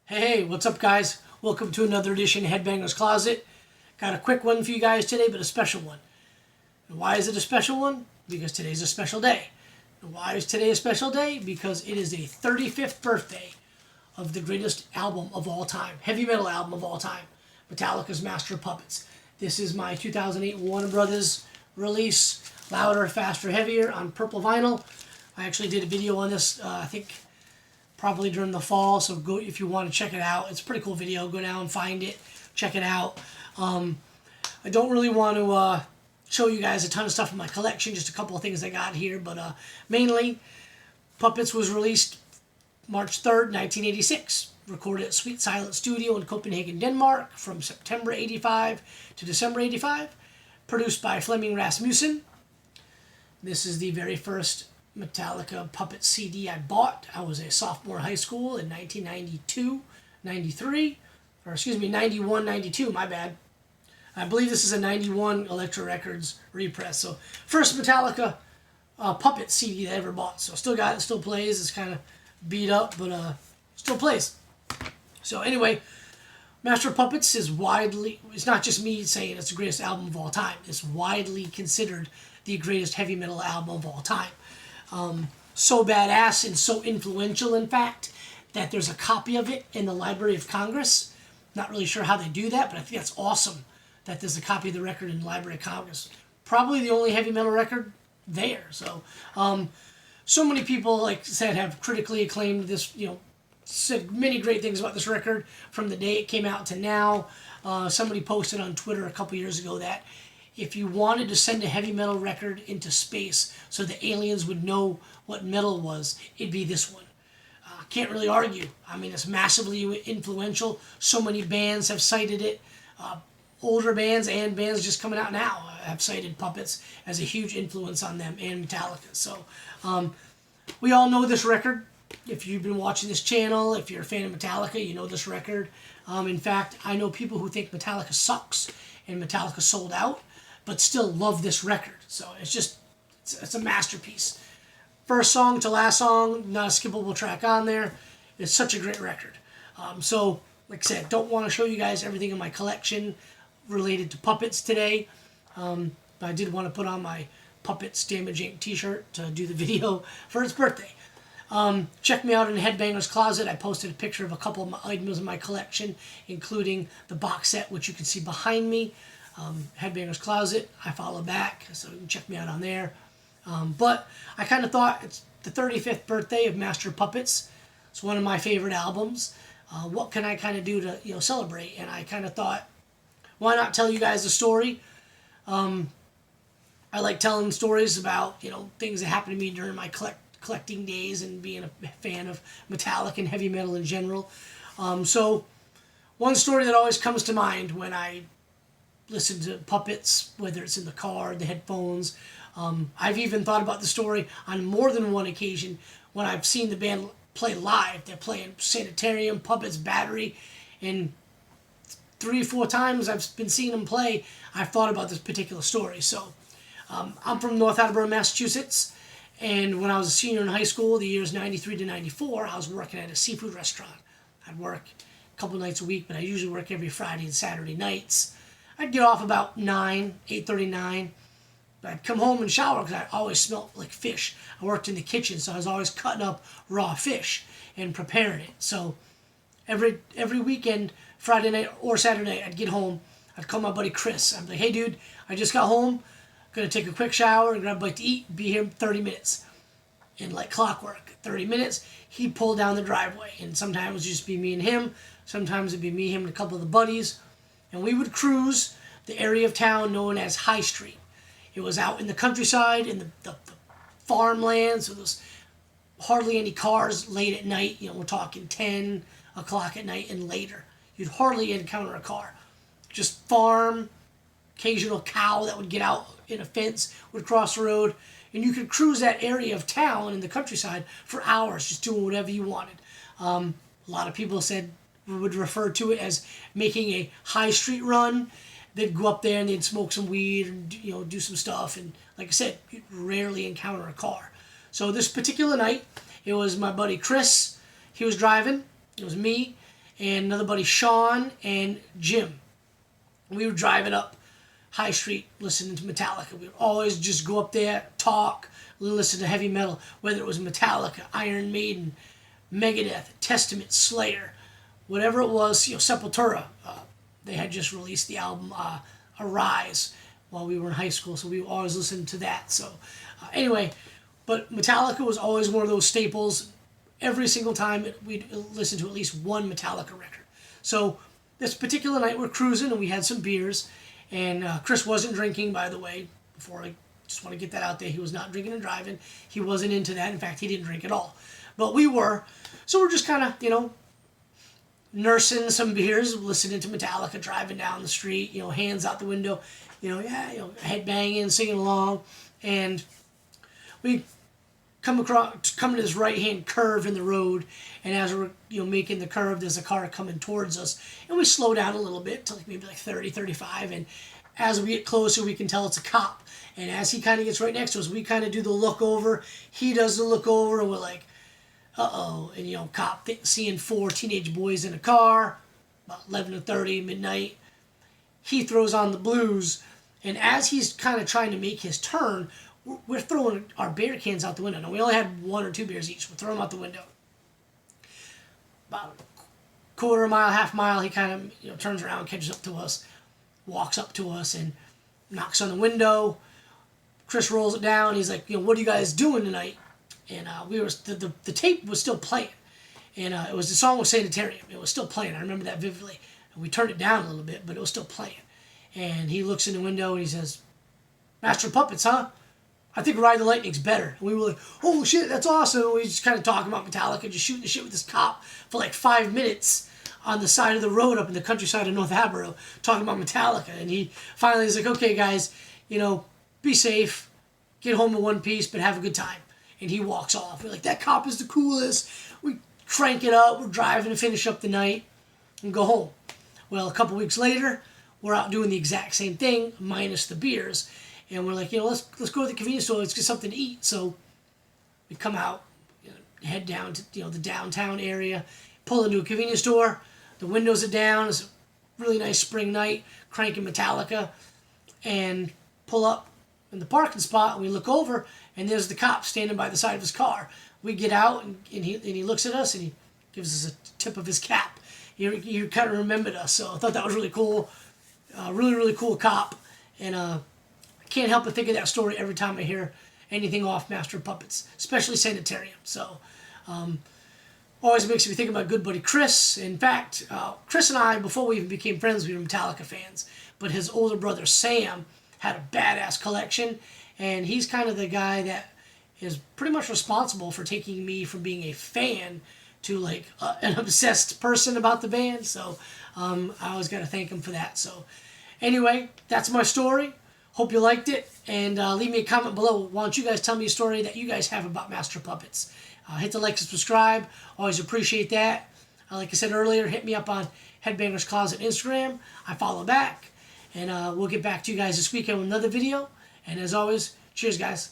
Hey, what's up, guys? Welcome to another edition of Headbangers Closet. Got a quick one for you guys today, but a special one. And why is it a special one? Because today's a special day. And why is today a special day? Because it is the 35th birthday of the greatest album of all time, heavy metal album of all time, Metallica's Master of Puppets. This is my 2008 Warner Brothers release, Louder, Faster, Heavier, on purple vinyl. I actually did a video on this, I think, probably during the fall, so go if you want to check it out. It's a pretty cool video. Go down, find it, check it out. I don't really want to show you guys a ton of stuff in my collection, just a couple of things I got here, but mainly, Puppets was released March 3rd, 1986. Recorded at Sweet Silence Studio in Copenhagen, Denmark, from September 85 to December 85. Produced by Flemming Rasmussen. This is the very first Metallica Puppet CD I bought. I was a sophomore in high school in 1992, 93, or excuse me, 91, 92, my bad. I believe this is a 91 Elektra Records repress. So first Metallica Puppet CD that I ever bought. So still got it, still plays. It's kind of beat up, but still plays. So anyway, Master of Puppets is widely, it's not just me saying it's the greatest album of all time. It's widely considered the greatest heavy metal album of all time. So badass and so influential, in fact, that there's a copy of it in the Library of Congress. Not really sure how they do that, but I think that's awesome that there's a copy of the record in the Library of Congress. Probably the only heavy metal record there. So, so many people, like I said, have critically acclaimed this, said many great things about this record from the day it came out to now. Somebody posted on Twitter a couple years ago that if you wanted to send a heavy metal record into space so the aliens would know what metal was, it'd be this one. Can't really argue. I mean, it's massively influential. So many bands have cited it. Older bands and bands just coming out now have cited Puppets as a huge influence on them and Metallica. So we all know this record. If you've been watching this channel, if you're a fan of Metallica, you know this record. In fact, I know people who think Metallica sucks and Metallica sold out, but still love this record. So it's a masterpiece. First song to last song, not a skippable track on there. It's such a great record. So, like I said, don't want to show you guys everything in my collection related to Puppets today. But I did want to put on my Puppets Damage Inc. t-shirt to do the video for its birthday. Check me out in Headbangers Closet. I posted a picture of a couple of my items in my collection, including the box set, which you can see behind me. Headbangers Closet. I follow back, so you can check me out on there. But I kind of thought it's the 35th birthday of Master of Puppets. It's one of my favorite albums. What can I kind of do to celebrate? And I kind of thought, why not tell you guys a story? I like telling stories about things that happened to me during my collecting days and being a fan of Metallica and heavy metal in general. So one story that always comes to mind when I listen to Puppets, whether it's in the car, the headphones. I've even thought about the story on more than one occasion when I've seen the band play live. They're playing Sanitarium, Puppets, Battery, and 3-4 times I've been seeing them play, I've thought about this particular story. So I'm from North Attleboro, Massachusetts, and when I was a senior in high school, the years 93 to 94, I was working at a seafood restaurant. I'd work a couple nights a week, but I usually work every Friday and Saturday nights. I'd get off about 8:39. I'd come home and shower because I always smelled like fish. I worked in the kitchen, so I was always cutting up raw fish and preparing it. So every weekend, Friday night or Saturday night, I'd get home. I'd call my buddy Chris. I'm like, hey, dude, I just got home. Going to take a quick shower and grab a bite to eat. Be here in 30 minutes. And like clockwork, 30 minutes, he'd pull down the driveway. And sometimes it would just be me and him. Sometimes it'd be me, him, and a couple of the buddies. And we would cruise the area of town known as High Street. It was out in the countryside, in the farmland, so there was hardly any cars late at night. We're talking 10 o'clock at night and later. You'd hardly encounter a car. Just farm, occasional cow that would get out in a fence, would cross the road, and you could cruise that area of town in the countryside for hours, just doing whatever you wanted. A lot of people would refer to it as making a high street run. They'd go up there and they'd smoke some weed and do some stuff, and like I said, you'd rarely encounter a car. So this particular night, it was my buddy Chris. He was driving. It was me, and another buddy, Sean and Jim. We were driving up High Street listening to Metallica. We would always just go up there, talk, listen to heavy metal, whether it was Metallica, Iron Maiden, Megadeth, Testament, Slayer, whatever it was, Sepultura. They had just released the album Arise while we were in high school, so we always listened to that. So anyway, but Metallica was always one of those staples. Every single time we'd listen to at least one Metallica record. So this particular night we're cruising and we had some beers, and Chris wasn't drinking, by the way, before I just want to get that out there. He was not drinking and driving. He wasn't into that. In fact, he didn't drink at all. But we were. So we're just kind of, nursing some beers, listening to Metallica, driving down the street, hands out the window, head banging, singing along. And we come to this right-hand curve in the road, and as we're making the curve, there's a car coming towards us, and we slow down a little bit to maybe 30, 35, and as we get closer, we can tell it's a cop. And as he kind of gets right next to us, we kind of do the look over. He does the look over, and we're like, uh-oh. And, cop seeing 4 teenage boys in a car, about 11:30, midnight. He throws on the blues, and as he's kind of trying to make his turn, we're throwing our beer cans out the window. Now, we only had 1 or 2 beers each. We're throwing them out the window. About a quarter mile, half mile, he kind of turns around, catches up to us, walks up to us, and knocks on the window. Chris rolls it down. He's like, what are you guys doing tonight? And the tape was still playing. And the song was Sanitarium. It was still playing. I remember that vividly. And we turned it down a little bit, but it was still playing. And he looks in the window and he says, Master of Puppets, huh? I think Ride the Lightning's better. And we were like, oh shit, that's awesome. And we just kind of talking about Metallica, just shooting the shit with this cop for 5 minutes on the side of the road up in the countryside of North Attleboro, talking about Metallica. And he finally is like, okay guys, be safe, get home in one piece, but have a good time. And he walks off. We're like, that cop is the coolest. We crank it up, we're driving to finish up the night and go home. Well, a couple weeks later, we're out doing the exact same thing, minus the beers. And we're like, let's go to the convenience store, let's get something to eat. So we come out, head down to the downtown area, pull into a convenience store, the windows are down, it's a really nice spring night, cranking Metallica, and pull up in the parking spot, and we look over, and there's the cop standing by the side of his car. We get out, and he looks at us, and he gives us a tip of his cap. He kind of remembered us, so I thought that was really cool. Really, really cool cop. And I can't help but think of that story every time I hear anything off Master of Puppets, especially Sanitarium. So always makes me think about good buddy Chris. In fact, Chris and I, before we even became friends, we were Metallica fans. But his older brother, Sam, had a badass collection, and he's kind of the guy that is pretty much responsible for taking me from being a fan to an obsessed person about the band. So I always got to thank him for that. So anyway, that's my story. Hope you liked it, and leave me a comment below. Why don't you guys tell me a story that you guys have about Master Puppets? Hit the like and subscribe. Always appreciate that. Like I said earlier, hit me up on Headbangers Closet Instagram. I follow back. And we'll get back to you guys this weekend with another video. And as always, cheers, guys.